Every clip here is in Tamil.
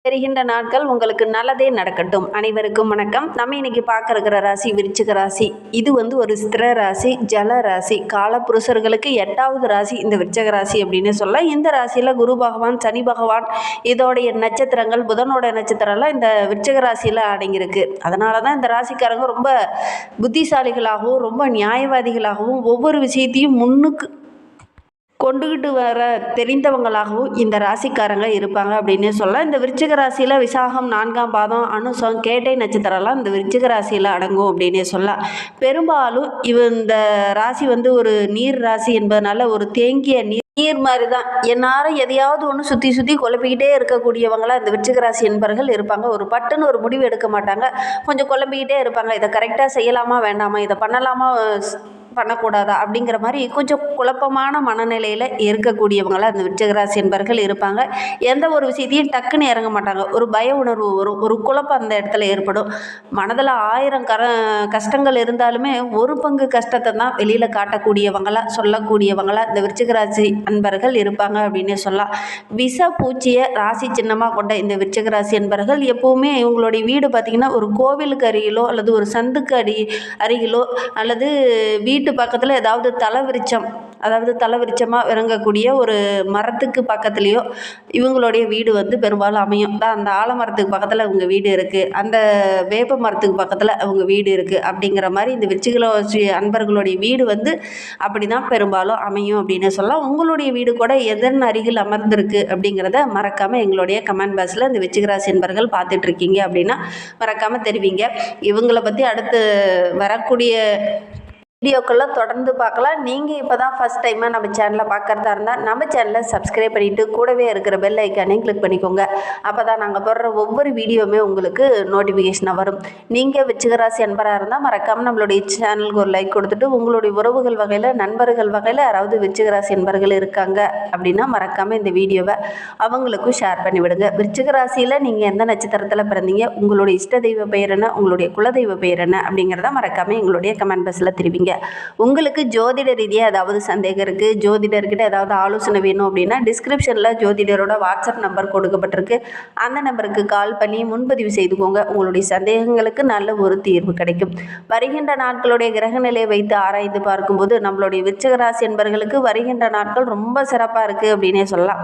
வருகின்ற நாட்கள் உங்களுக்கு நல்லதே நடக்கட்டும். அனைவருக்கும் வணக்கம். நம்ம இன்னைக்கு பார்க்க இருக்கிற ராசி விருச்சிக ராசி. இது ஒரு ஸ்திர ராசி, ஜல ராசி, காலபுருஷர்களுக்கு 8வது ராசி இந்த விருச்சிக ராசி அப்படின்னு சொல்லலாம். இந்த ராசியில் குரு பகவான், சனி பகவான், இதோடைய நட்சத்திரங்கள், புதனோட நட்சத்திரம்லாம் இந்த விருச்சிக ராசியில் அடங்கியிருக்கு. அதனால தான் இந்த ராசிக்காரங்க ரொம்ப புத்திசாலிகளாகவும் ரொம்ப நியாயவாதிகளாகவும் ஒவ்வொரு விஷயத்தையும் முன்னுக்கு கொண்டுகிட்டு வர தெரிந்தவங்களாகவும் இந்த ராசிக்காரங்க இருப்பாங்க அப்படின்னு சொல்லலாம். இந்த விருச்சிக ராசியில் விசாகம் 4ஆம் பாதம், அனுசம், கேட்டை நட்சத்திரம்லாம் இந்த விருச்சிக ராசியில் அடங்கும் அப்படின்னே சொல்லலாம். பெரும்பாலும் இந்த ராசி ஒரு நீர் ராசி என்பதனால ஒரு தேங்கிய நீர் மாதிரி தான் எல்லாரும் எதையாவது ஒன்று சுற்றி சுற்றி குழப்பிக்கிட்டே இருக்கக்கூடியவங்களாம் இந்த விருச்சிக ராசி என்பவர்கள் இருப்பாங்க. ஒரு பட்டுன்னு ஒரு முடிவு எடுக்க மாட்டாங்க, கொஞ்சம் குழம்பிக்கிட்டே இருப்பாங்க. இதை கரெக்டாக செய்யலாமா வேண்டாமா, இதை பண்ணலாமா பண்ணக்கூடாதா அப்படிங்கிற மாதிரி கொஞ்சம் குழப்பமான மனநிலையில் இருக்கக்கூடியவங்களாம் இந்த விருச்சிக ராசி என்பவர்கள் இருப்பாங்க. எந்த ஒரு விஷயத்தையும் டக்குன்னு இறங்க மாட்டாங்க. ஒரு பய உணர்வு வரும், ஒரு குழப்பம் அந்த இடத்துல ஏற்படும். மனதில் 1000 கஷ்டங்கள் இருந்தாலுமே ஒரு பங்கு கஷ்டத்தை தான் வெளியில் காட்டக்கூடியவங்களாம் சொல்லக்கூடியவங்களாம் இந்த விருச்சிக ராசி அன்பர்கள் இருப்பாங்க அப்படின்னு சொல்லலாம். விஷ பூச்சியை ராசி சின்னமாக கொண்ட இந்த விருச்சிக ராசி அன்பர்கள் எப்போவுமே இவங்களுடைய வீடு பார்த்திங்கன்னா ஒரு கோவிலுக்கு அருகிலோ அல்லது ஒரு சந்துக்கு அருகிலோ அல்லது வீட்டு பக்கத்தில் ஏதாவது தலைவிருச்சமாக இறங்கக்கூடிய ஒரு மரத்துக்கு பக்கத்துலேயோ இவங்களுடைய வீடு பெரும்பாலும் அமையும். அந்த ஆலமரத்துக்கு பக்கத்தில் அவங்க வீடு இருக்குது, அந்த வேப்ப மரத்துக்கு பக்கத்தில் அவங்க வீடு இருக்குது அப்படிங்கிற மாதிரி இந்த விருச்சிக அன்பர்களுடைய வீடு அப்படி தான் பெரும்பாலும் அமையும் அப்படின்னு சொல்லலாம். உங்களுடைய வீடு கூட எதன் அருகில் அமர்ந்திருக்கு அப்படிங்கிறத மறக்காமல் எங்களுடைய கமெண்ட் பாக்ஸில் இந்த விருச்சிக ராசி அன்பர்கள் பார்த்துட்ருக்கீங்க அப்படின்னா மறக்காமல் தெரிவிங்க. இவங்களை பற்றி அடுத்து வரக்கூடிய வீடியோக்கெல்லாம் தொடர்ந்து பார்க்கலாம். நீங்கள் இப்போ தான் ஃபஸ்ட் டைமாக நம்ம சேனலை பார்க்குறதா இருந்தால் நம்ம சேனலை சப்ஸ்கிரைப் பண்ணிவிட்டு கூடவே இருக்கிற பெல் ஐக்கானையும் கிளிக் பண்ணிக்கோங்க. அப்போ தான் நாங்கள் போடுற ஒவ்வொரு வீடியோவுமே உங்களுக்கு நோட்டிஃபிகேஷனாக வரும். நீங்கள் விருச்சிக ராசி அன்பராக இருந்தால் மறக்காமல் நம்மளுடைய சேனலுக்கு ஒரு லைக் கொடுத்துட்டு உங்களுடைய உறவுகள் வகையில், நண்பர்கள் வகையில் யாராவது விருச்சிக ராசி அன்பர்கள் இருக்காங்க அப்படின்னா மறக்காமல் இந்த வீடியோவை அவங்களுக்கும் ஷேர் பண்ணிவிடுங்க. விருச்சிக ராசியில் நீங்கள் எந்த நட்சத்திரத்தில் பிறந்தீங்க, உங்களுடைய இஷ்ட தெய்வ பெயர் என்ன, உங்களுடைய குலதெய்வ பெயர் என்ன அப்படிங்கிறத மறக்காமல் எங்களுடைய கமெண்ட் பாக்ஸில் தெரிவிங்க. உங்களுக்கு ஜோதிட ரீதியாக ஏதாவது சந்தேகம் இருக்குது, ஜோதிடர்கிட்ட ஏதாவது ஆலோசனை வேணும் அப்படின்னா டிஸ்கிரிப்ஷனில் ஜோதிடரோட வாட்ஸ்அப் நம்பர் கொடுக்கப்பட்டிருக்கு. அந்த நம்பருக்கு கால் பண்ணி முன்பதிவு செய்துக்கோங்க. உங்களுடைய சந்தேகங்களுக்கு நல்ல ஒரு தீர்வு கிடைக்கும். வருகின்ற நாட்களுடைய கிரக நிலையை வைத்து ஆராய்ந்து பார்க்கும்போது நம்மளுடைய விருச்சிக ராசி என்பவர்களுக்கு வருகின்ற நாட்கள் ரொம்ப சிறப்பாக இருக்குது அப்படின்னே சொல்லலாம்.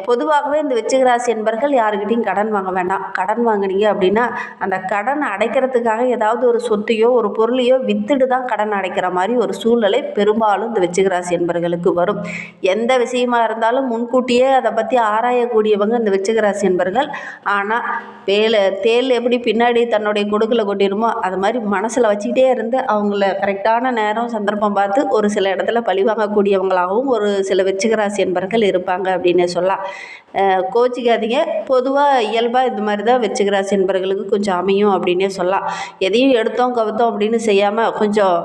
பொதுவாகவே இந்த விருச்சிக ராசி என்பவர்கள் யாருக்கிட்டையும் கடன் வாங்க வேண்டாம். கடன் வாங்கினீங்க அப்படின்னா அந்த கடன் அடைக்கிறதுக்காக ஏதாவது ஒரு சொத்தையோ ஒரு பொருளையோ வித்துட்டு தான் கடன் அடைக்கிற மாதிரி ஒரு சூழ்நிலை பெரும்பாலும் இந்த விருச்சிக ராசி என்பவர்களுக்கு வரும். எந்த விஷயமா இருந்தாலும் முன்கூட்டியே அதை பற்றி ஆராயக்கூடியவங்க இந்த விருச்சிக ராசி என்பவர்கள். ஆனால் தேல் எப்படி பின்னாடி தன்னுடைய கொடுக்கல கொட்டிடுமோ அது மாதிரி மனசில் வச்சுக்கிட்டே இருந்து அவங்கள கரெக்டான நேரம் சந்தர்ப்பம் பார்த்து ஒரு சில இடத்துல பழி வாங்கக்கூடியவங்களாகவும் ஒரு சில விருச்சிக ராசி என்பவர்கள் இருப்பாங்க அப்படின்னு சொல்லலாம். கோச்சிக்காதீங்க. பொதுவாக இயல்பாக இந்த மாதிரி தான் விருச்சிக ராசி என்பவர்களுக்கு கொஞ்சம் அமையும் அப்படின்னே சொல்லலாம். எதையும் எடுத்தோம் கவுத்தோம் அப்படின்னு செய்யாமல் கொஞ்சம்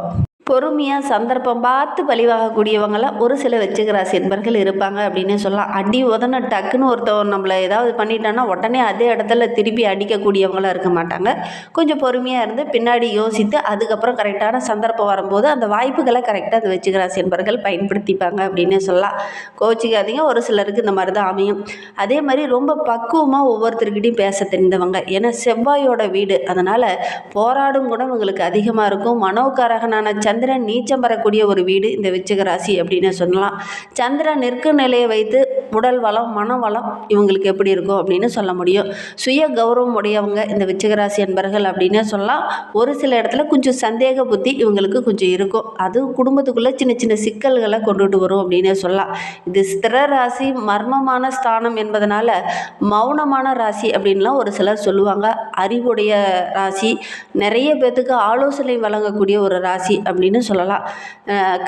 பொறுமையாக சந்தர்ப்பம் பார்த்து பழிவாகக்கூடியவங்களாம் ஒரு சில விருச்சிக ராசி என்பவர்கள் இருப்பாங்க அப்படின்னு சொல்லலாம். அடி உதன டக்குன்னு ஒருத்தவன் நம்மளை ஏதாவது பண்ணிட்டான்னா உடனே அதே இடத்துல திருப்பி அடிக்கக்கூடியவங்களாம் இருக்க மாட்டாங்க. கொஞ்சம் பொறுமையாக இருந்து பின்னாடி யோசித்து அதுக்கப்புறம் கரெக்டான சந்தர்ப்பம் வரும்போது அந்த வாய்ப்புகளை கரெக்டாக அந்த விருச்சிக ராசி என்பவர்கள் பயன்படுத்திப்பாங்க அப்படின்னு சொல்லலாம். கோச்சிக்காதீங்க. ஒரு சிலருக்கு இந்த மாதிரி தான் அமையும். அதே மாதிரி ரொம்ப பக்குவமாக ஒவ்வொருத்தருக்கிட்டையும் பேச தெரிந்தவங்க. ஏன்னா செவ்வாயோட வீடு, அதனால் போராடும் குணம் உங்களுக்கு அதிகமாக இருக்கும். மனோகாரகனான சந்திரன் நீச்சம் பெறக்கூடிய ஒரு வீடு இந்த விருச்சிக ராசி அப்படின்னு சொல்லலாம். சந்திரன் நிற்கும் நிலையை வைத்து உடல் வளம், மன வளம் இவங்களுக்கு எப்படி இருக்கும் அப்படின்னு சொல்ல முடியும். சுய கௌரவம் உடையவங்க இந்த விருச்சிக ராசி என்பவர்கள் அப்படின்னு சொல்லலாம். ஒரு சில இடத்துல கொஞ்சம் சந்தேக புத்தி இவங்களுக்கு கொஞ்சம் இருக்கும். அது குடும்பத்துக்குள்ளே சின்ன சின்ன சிக்கல்களை கொண்டுட்டு வரும் அப்படின்னு சொல்லலாம். இது ஸ்திர ராசி, மர்மமான ஸ்தானம் என்பதனால மௌனமான ராசி அப்படின்லாம் ஒரு சிலர் சொல்லுவாங்க. அறிவுடைய ராசி, நிறைய பேர்த்துக்கு ஆலோசனை வழங்கக்கூடிய ஒரு ராசி அப்படின்னு சொல்லலாம்.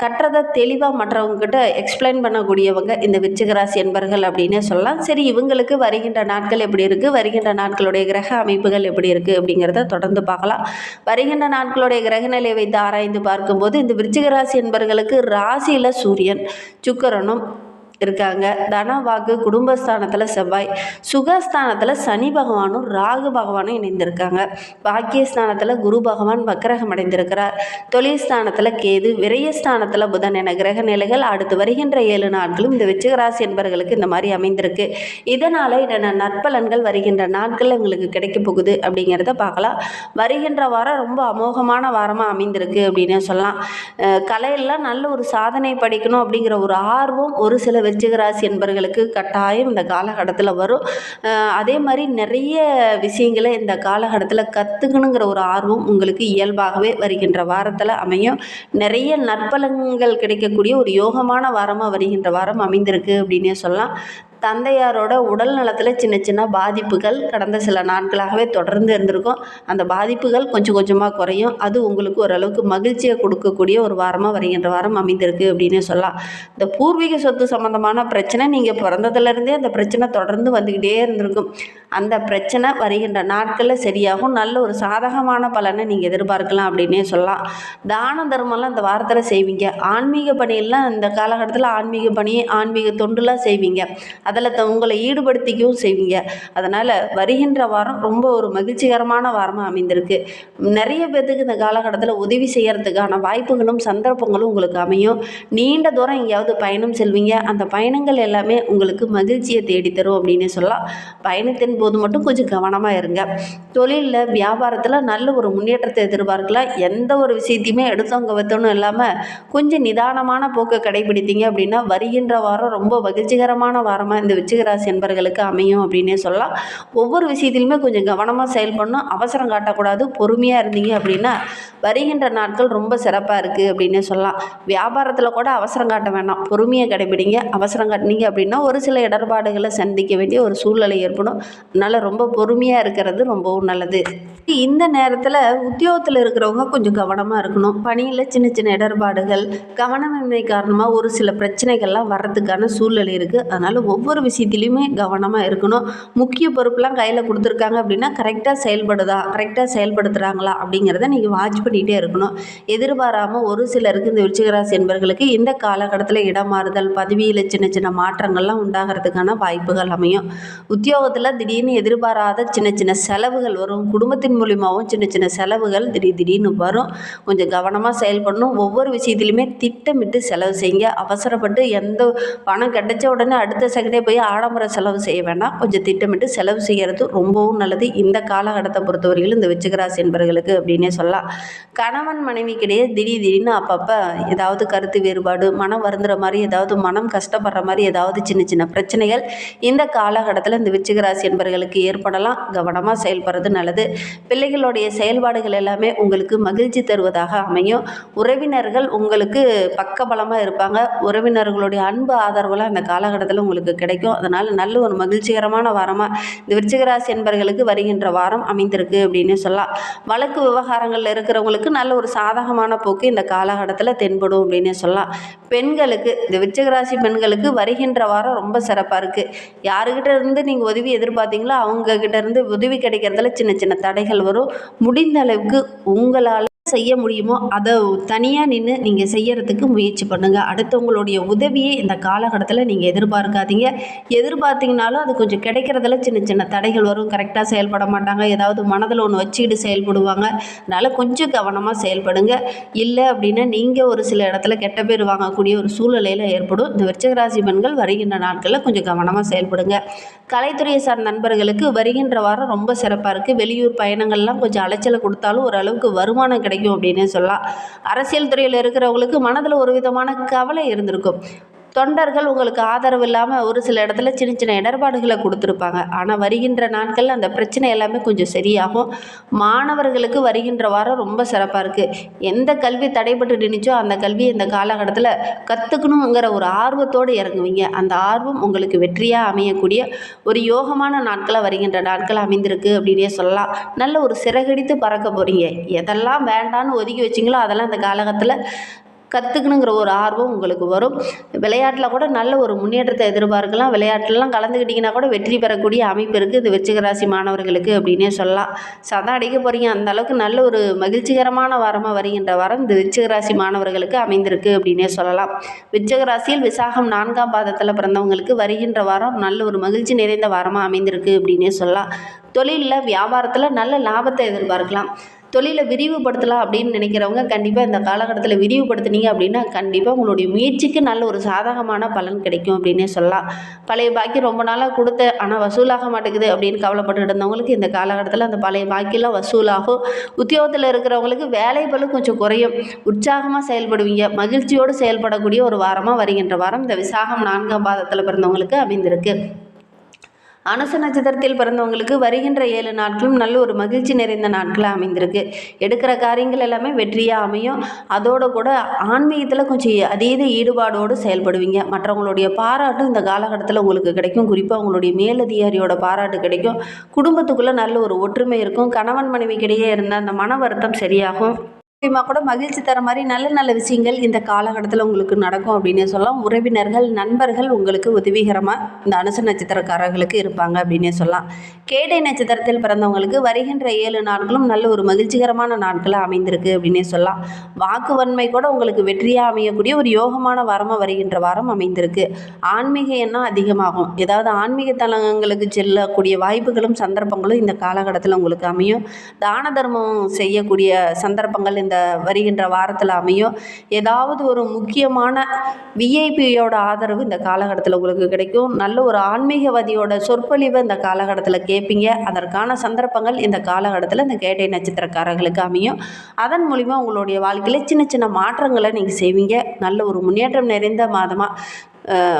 கற்றதை தெளிவாக மற்றவங்ககிட்ட எக்ஸ்பிளைன் பண்ணக்கூடியவங்க இந்த விருச்சிக ராசி என்பர்கள் அப்படின்னு சொல்லலாம். சரி, இவங்களுக்கு வருகின்ற நாட்கள் எப்படி இருக்குது, வருகின்ற நாட்களுடைய கிரக அமைப்புகள் எப்படி இருக்குது அப்படிங்கிறத தொடர்ந்து பார்க்கலாம். வருகின்ற நாட்களுடைய கிரக நிலையை வைத்து ஆராய்ந்து பார்க்கும்போது இந்த விருச்சிக ராசி என்பர்களுக்கு ராசியில் சூரியன், சுக்கிரனும் இருக்காங்க. தன வாக்கு குடும்பஸ்தானத்தில் செவ்வாய், சுகஸ்தானத்தில் சனி பகவானும் ராகு பகவானும் இணைந்திருக்காங்க. பாக்கியஸ்தானத்தில் குரு பகவான் வக்கரகம் அடைந்திருக்கிறார். தொழில் ஸ்தானத்தில் கேது, விரயஸ்தானத்தில் புதன் என கிரக நிலைகள் அடுத்து வருகின்ற 7 நாட்களும் இந்த விருச்சிகராசி என்பவர்களுக்கு இந்த மாதிரி அமைந்திருக்கு. இதனால் என்னென்ன நற்பலன்கள் வருகின்ற நாட்களில் உங்களுக்கு கிடைக்க போகுது அப்படிங்கிறத பார்க்கலாம். வருகின்ற வாரம் ரொம்ப அமோகமான வாரமாக அமைந்திருக்கு அப்படின்னு சொல்லலாம். கலையெல்லாம் நல்ல ஒரு சாதனை படிக்கணும் அப்படிங்கிற ஒரு ஆர்வம் ஒரு சில விருச்சிகராசி என்பவர்களுக்கு கட்டாயம் இந்த காலகட்டத்தில் வரும். அதே மாதிரி நிறைய விஷயங்களை இந்த காலகட்டத்தில் கற்றுக்கணுங்கிற ஒரு ஆர்வம் உங்களுக்கு இயல்பாகவே வருகின்ற வாரத்தில் அமையும். நிறைய நற்பலன்கள் கிடைக்கக்கூடிய ஒரு யோகமான வாரமாக வருகின்ற வாரம் அமைந்திருக்கு அப்படின்னே சொல்லலாம். தந்தையாரோட உடல் நலத்தில் சின்ன சின்ன பாதிப்புகள் கடந்த சில நாட்களாகவே தொடர்ந்து இருந்திருக்கும். அந்த பாதிப்புகள் கொஞ்சம் கொஞ்சமாக குறையும். அது உங்களுக்கு ஓரளவுக்கு மகிழ்ச்சியை கொடுக்கக்கூடிய ஒரு வாரமாக வருகின்ற வாரம் அமைந்திருக்கு அப்படின்னு சொல்லலாம். இந்த பூர்வீக சொத்து சம்மந்தமான பிரச்சனை நீங்கள் பிறந்ததுலேருந்தே அந்த பிரச்சனை தொடர்ந்து வந்துக்கிட்டே இருந்திருக்கும். அந்த பிரச்சனை வருகின்ற நாட்களில் சரியாகும். நல்ல ஒரு சாதகமான பலனை நீங்கள் எதிர்பார்க்கலாம் அப்படின்னே சொல்லலாம். தான தர்மம்லாம் இந்த வாரத்தில் செய்வீங்க. ஆன்மீக பணியெல்லாம் இந்த காலகட்டத்தில் ஆன்மீக பணி, ஆன்மீக தொண்டுலாம் செய்வீங்க. அதில் உங்களை ஈடுபடுத்திக்கவும் செய்வீங்க. அதனால் வருகின்ற வாரம் ரொம்ப ஒரு மகிழ்ச்சிகரமான வாரமாக அமைந்திருக்கு. நிறைய பேர்த்துக்கு இந்த காலகட்டத்தில் உதவி செய்கிறதுக்கான வாய்ப்புகளும் சந்தர்ப்பங்களும் உங்களுக்கு அமையும். நீண்ட தூரம் எங்கேயாவது பயணம் செல்வீங்க. அந்த பயணங்கள் எல்லாமே உங்களுக்கு மகிழ்ச்சியை தேடித்தரும் அப்படின்னு சொல்லலாம். பயணத்தின் போது மட்டும் கொஞ்சம் கவனமாக இருங்க. தொழிலில் வியாபாரத்தில் நல்ல ஒரு முன்னேற்றத்தை எதிர்பார்க்கலாம். எந்த ஒரு விஷயத்தையுமே எடுத்தவங்க வைத்தோன்னு இல்லாமல் கொஞ்சம் நிதானமான போக்கை கடைபிடித்தீங்க அப்படின்னா வருகின்ற வாரம் ரொம்ப மகிழ்ச்சிகரமான வாரமாக இந்த விருச்சிகராசி என்பவர்களுக்கு அமையும் அப்படின்னே சொல்லலாம். ஒவ்வொரு விஷயத்திலுமே கொஞ்சம் கவனமாக செயல்படணும். அவசரம் காட்டக்கூடாது. பொறுமையாக இருந்தீங்க அப்படின்னா வருகின்ற நாட்கள் ரொம்ப சிறப்பாக இருக்குது அப்படின்னே சொல்லலாம். வியாபாரத்தில் கூட அவசரம் காட்ட வேண்டாம். பொறுமையை கடைபிடிங்க. அவசரம் காட்டினீங்க அப்படின்னா ஒரு சில இடர்பாடுகளை சந்திக்க வேண்டிய ஒரு சூழ்நிலை ஏற்படும். அதனால் ரொம்ப பொறுமையாக இருக்கிறது ரொம்பவும் நல்லது. இந்த நேரத்தில் உத்தியோகத்தில் இருக்கிறவங்க கொஞ்சம் கவனமாக இருக்கணும். பணியில் சின்ன சின்ன இடர்பாடுகள், கவனமின்மை காரணமாக ஒரு சில பிரச்சனைகள்லாம் வர்றதுக்கான சூழ்நிலை இருக்குது. அதனால் ஒவ்வொரு விஷயத்துலையுமே கவனமாக இருக்கணும். முக்கிய பொறுப்புலாம் கையில் கொடுத்துருக்காங்க அப்படின்னா கரெக்டாக செயல்படுத்துகிறாங்களா அப்படிங்கிறத நீங்கள் வாட்ச் பண்ணிகிட்டே இருக்கணும். எதிர்பாராமல் ஒரு சிலருக்கு இந்த விருச்சிகராசி என்பவர்களுக்கு இந்த காலகட்டத்தில் இடமாறுதல், பதவியில் சின்ன சின்ன மாற்றங்கள்லாம் உண்டாகிறதுக்கான வாய்ப்புகள் அமையும். உத்தியோகத்தில் திடீர்னு எதிர்பாராத சின்ன சின்ன செலவுகள் வரும். குடும்பத்தின் மூலியமாகவும் சின்ன சின்ன செலவுகள் திடீர்னு வரும். கொஞ்சம் கவனமாக செயல்படணும். ஒவ்வொரு விஷயத்துலையுமே திட்டமிட்டு செலவு செய்யுங்க. அவசரப்பட்டு எந்த பணம் கிடைச்ச உடனே அடுத்த செகண்டே போய் ஆடம்பர செலவு செய்ய வேண்டாம். கொஞ்சம் திட்டமிட்டு செலவு செய்கிறது ரொம்பவும் நல்லது இந்த காலகட்டத்தை பொறுத்தவரையிலும் இந்த விருச்சிகராசி என்பவர்களுக்கு அப்படின்னே சொல்லலாம். கணவன் மனைவிக்கிடையே திடீர்னு அப்பப்போ ஏதாவது கருத்து வேறுபாடு, மனம் வருந்துற மாதிரி, ஏதாவது மனம் கஷ்டப்படுற மாதிரி ஏதாவது சின்ன சின்ன பிரச்சனைகள் இந்த காலகட்டத்தில் இந்த விருச்சிகராசி என்பவர்களுக்கு ஏற்படலாம். கவனமாக செயல்படுறது நல்லது. பிள்ளைகளுடைய செயல்பாடுகள் எல்லாமே உங்களுக்கு மகிழ்ச்சி தருவதாக அமையும். உறவினர்கள் உங்களுக்கு பக்கபலமாக இருப்பாங்க. உறவினர்களுடைய அன்பு ஆதரவுலாம் இந்த காலகட்டத்தில் உங்களுக்கு கிடைக்கும். அதனால் நல்ல ஒரு மகிழ்ச்சிகரமான வாரமாக இந்த விருச்சிகராசி என்பவர்களுக்கு வருகின்ற வாரம் அமைந்திருக்கு அப்படின்னு சொல்லலாம். வழக்கு விவகாரங்களில் இருக்கிறவங்களுக்கு நல்ல ஒரு சாதகமான போக்கு இந்த காலகட்டத்தில் தென்படும் அப்படின்னு சொல்லலாம். பெண்களுக்கு இந்த விருச்சிகராசி பெண்களுக்கு வருகின்ற வாரம் ரொம்ப சிறப்பாக இருக்குது. யாருக்கிட்ட இருந்து நீங்கள் உதவி எதிர்பார்த்தீங்களோ அவங்கக்கிட்ட இருந்து உதவி கிடைக்கிறதுல சின்ன சின்ன தடைகள் வரும். முடிந்த அளவுக்கு உங்களால் செய்ய முடியுமோ அதை தனியாக நின்று நீங்கள் செய்யறதுக்கு முயற்சி பண்ணுங்கள். அடுத்தவங்களுடைய உதவியை இந்த காலகட்டத்தில் நீங்கள் எதிர்பார்க்காதீங்க. எதிர்பார்த்தீங்கனாலும் அது கொஞ்சம் கிடைக்கிறதுல சின்ன சின்ன தடைகள் வரும். கரெக்டாக செயல்பட மாட்டாங்க. ஏதாவது மனதில் ஒன்று வச்சுக்கிட்டு செயல்படுவாங்க. அதனால் கொஞ்சம் கவனமாக செயல்படுங்க. இல்லை அப்படின்னா நீங்கள் ஒரு சில இடத்துல கெட்ட பேர் வாங்கக்கூடிய ஒரு சூழ்நிலையில் ஏற்படும். இந்த விருச்சிகராசி பெண்கள் வருகின்ற நாட்களில் கொஞ்சம் கவனமாக செயல்படுங்க. கலைத்துறையை சார்ந்த நண்பர்களுக்கு வருகின்ற வாரம் ரொம்ப சிறப்பாக இருக்குது. வெளியூர் பயணங்கள்லாம் கொஞ்சம் அலைச்சலை கொடுத்தாலும் ஓரளவுக்கு வருமானம் கிடைக்கும் அப்படின்னு சொல்லலாம். அரசியல் துறையில் இருக்கிறவங்களுக்கு மனதில் ஒரு விதமான கவலை இருந்திருக்கும். தொண்டர்கள் உங்களுக்கு ஆதரவு இல்லாமல் ஒரு சில இடத்துல சின்ன சின்ன இடர்பாடுகளை கொடுத்துருப்பாங்க. ஆனால் வருகின்ற நாட்களில் அந்த பிரச்சனை எல்லாமே கொஞ்சம் சரியாகும். மாணவர்களுக்கு வருகின்ற வாரம் ரொம்ப சிறப்பாக இருக்குது. எந்த கல்வி தடைபட்டு நின்றுச்சோ அந்த கல்வியை இந்த காலகட்டத்தில் கற்றுக்கணுங்கிற ஒரு ஆர்வத்தோடு இறங்குவீங்க. அந்த ஆர்வம் உங்களுக்கு வெற்றியாக அமையக்கூடிய ஒரு யோகமான நாட்களாக வருகின்ற நாட்கள் அமைந்திருக்கு அப்படின்னே சொல்லலாம். நல்ல ஒரு சிறகடித்து பறக்க போகிறீங்க. எதெல்லாம் வேண்டான்னு ஒதுக்கி வச்சிங்களோ அதெல்லாம் இந்த காலகட்டத்தில் கற்றுக்கணுங்கிற ஒரு ஆர்வம் உங்களுக்கு வரும். விளையாட்டில் கூட நல்ல ஒரு முன்னேற்றத்தை எதிர்பார்க்கலாம். விளையாட்டுலலாம் கலந்துக்கிட்டிங்கன்னா கூட வெற்றி பெறக்கூடிய அமைப்பு இருக்குது இது விருச்சிக ராசி மாணவர்களுக்கு அப்படின்னே சொல்லலாம். சதம் அடிக்க போகிறீங்க. அந்த அளவுக்கு நல்ல ஒரு மகிழ்ச்சிகரமான வாரமாக வருகின்ற வாரம் இந்த விருச்சிக ராசி மாணவர்களுக்கு அமைந்திருக்கு அப்படின்னே சொல்லலாம். விருச்சிக ராசியில் விசாகம் 4ஆம் பாதத்தில் பிறந்தவங்களுக்கு வருகின்ற வாரம் நல்ல ஒரு மகிழ்ச்சி நிறைந்த வாரமாக அமைந்திருக்கு அப்படின்னே சொல்லலாம். தொழிலில் வியாபாரத்தில் நல்ல லாபத்தை எதிர்பார்க்கலாம். தொழிலை விரிவுபடுத்தலாம் அப்படின்னு நினைக்கிறவங்க கண்டிப்பாக இந்த காலகட்டத்தில் விரிவுபடுத்துனீங்க அப்படின்னா கண்டிப்பாக உங்களுடைய முயற்சிக்கு நல்ல ஒரு சாதகமான பலன் கிடைக்கும் அப்படின்னே சொல்லலாம். பழைய பாக்கி ரொம்ப நாளாக கொடுத்த ஆனால் வசூலாக மாட்டேங்குது அப்படின்னு கவலைப்பட்டு இருந்தவங்களுக்கு இந்த காலகட்டத்தில் அந்த பழைய பாக்கியெல்லாம் வசூலாகும். உத்தியோகத்தில் இருக்கிறவங்களுக்கு வேலை பளு கொஞ்சம் குறையும். உற்சாகமாக செயல்படுவீங்க. மகிழ்ச்சியோடு செயல்படக்கூடிய ஒரு வாரமாக வருகின்ற வாரம் இந்த விசாகம் 4ஆம் பாதத்தில் பிறந்தவங்களுக்கு அமைந்திருக்கு. அனுச நட்சத்திரத்தில் பிறந்தவங்களுக்கு வருகின்ற 7 நாட்களும் நல்ல ஒரு மகிழ்ச்சி நிறைந்த நாட்களாக அமைந்திருக்கு. எடுக்கிற காரியங்கள் எல்லாமே வெற்றியாக அமையும். அதோடு கூட ஆன்மீகத்தில் கொஞ்சம் அதீத ஈடுபாடோடு செயல்படுவீங்க. மற்றவங்களுடைய பாராட்டும் இந்த காலகட்டத்தில் உங்களுக்கு கிடைக்கும். குறிப்பாக உங்களுடைய மேலதிகாரியோட பாராட்டு கிடைக்கும். குடும்பத்துக்குள்ளே நல்ல ஒரு ஒற்றுமை இருக்கும். கணவன் மனைவிக்கிடையே இருந்த அந்த மன வருத்தம் சரியாகும். முக்கியமாக கூட மகிழ்ச்சி தர மாதிரி நல்ல நல்ல விஷயங்கள் இந்த காலகட்டத்தில் உங்களுக்கு நடக்கும் அப்படின்னு சொல்லலாம். உறவினர்கள் நண்பர்கள் உங்களுக்கு உதவிகரமாக இந்த அனுச நட்சத்திரக்காரர்களுக்கு இருப்பாங்க அப்படின்னே சொல்லலாம். கேடை நட்சத்திரத்தில் பிறந்தவங்களுக்கு வருகின்ற 7 நாட்களும் நல்ல ஒரு மகிழ்ச்சிகரமான நாட்களாக அமைந்திருக்கு அப்படின்னே சொல்லலாம். வாக்கு வன்மை கூட உங்களுக்கு வெற்றியாக அமையக்கூடிய ஒரு யோகமான வாரமாக வருகின்ற வாரம் அமைந்திருக்கு. ஆன்மீக எண்ணம் அதிகமாகும். ஏதாவது ஆன்மீக தலங்களுக்கு செல்லக்கூடிய வாய்ப்புகளும் சந்தர்ப்பங்களும் இந்த காலகட்டத்தில் உங்களுக்கு அமையும். தான தர்மம் செய்யக்கூடிய சந்தர்ப்பங்கள் இந்த வருகின்ற வாரத்தில் அமையும். ஏதாவது ஒரு முக்கியமான விஐபியோட ஆதரவு இந்த காலகட்டத்தில் உங்களுக்கு கிடைக்கும். நல்ல ஒரு ஆன்மீகவாதியோட சொற்பொழிவை இந்த காலகட்டத்தில் கேட்பீங்க. அதற்கான சந்தர்ப்பங்கள் இந்த காலகட்டத்தில் இந்த கேட்டை நட்சத்திரக்காரர்களுக்கு அமையும். அதன் மூலிமா உங்களுடைய வாழ்க்கையில் சின்ன சின்ன மாற்றங்களை நீங்கள் செய்வீங்க. நல்ல ஒரு முன்னேற்றம் நிறைந்த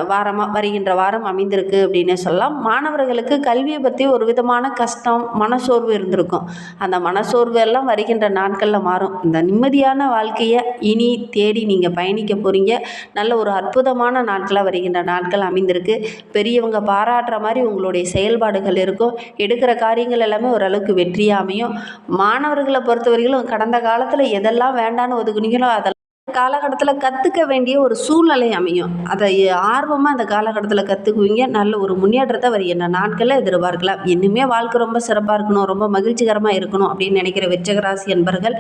வாரமாக வருகின்ற வாரம் அமைந்திருக்கு அப்படின்னு சொல்லலாம். மாணவர்களுக்கு கல்வியை பற்றி ஒரு விதமான கஷ்டம் மனசோர்வு இருந்திருக்கும். அந்த மனசோர்வு எல்லாம் வருகின்ற நாட்களில் மாறும். இந்த நிம்மதியான வாழ்க்கையை இனி தேடி நீங்கள் பயணிக்க போகிறீங்க. நல்ல ஒரு அற்புதமான நாட்களாக வருகின்ற நாட்கள் அமைந்திருக்கு. பெரியவங்க பாராட்டுற மாதிரி உங்களுடைய செயல்பாடுகள் இருக்கும். எடுக்கிற காரியங்கள் எல்லாமே ஓரளவுக்கு வெற்றியாக அமையும். மாணவர்களை பொறுத்தவரையிலும் கடந்த காலத்தில் எதெல்லாம் வேண்டான்னு ஒதுக்குனீங்களோ அதெல்லாம் காலகட்டத்தில் கற்றுக்க வேண்டிய ஒரு சூழ்நிலை அமையும். அதை ஆர்வமாக அந்த காலகட்டத்தில் கற்றுக்குவீங்க. நல்ல ஒரு முன்னேற்றத்தை வருகின்ற நாட்களில் எதிர்பார்க்கலாம். இன்னுமே வாழ்க்கை ரொம்ப சிறப்பாக இருக்கணும், ரொம்ப மகிழ்ச்சிகரமாக இருக்கணும் அப்படின்னு நினைக்கிற விருச்சிக ராசி என்பர்கள்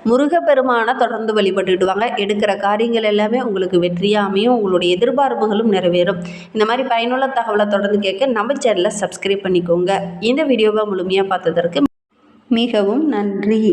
முருகப்பெருமானை தொடர்ந்து வழிபட்டுடுவாங்க. எடுக்கிற காரியங்கள் எல்லாமே உங்களுக்கு வெற்றியாக அமையும். உங்களுடைய எதிர்பார்ப்புகளும் நிறைவேறும். இந்த மாதிரி பயனுள்ள தகவலை தொடர்ந்து கேட்க நம்ம சேனலை சப்ஸ்கிரைப் பண்ணிக்கோங்க. இந்த வீடியோவை முழுமையாக பார்த்ததற்கு மிகவும் நன்றி.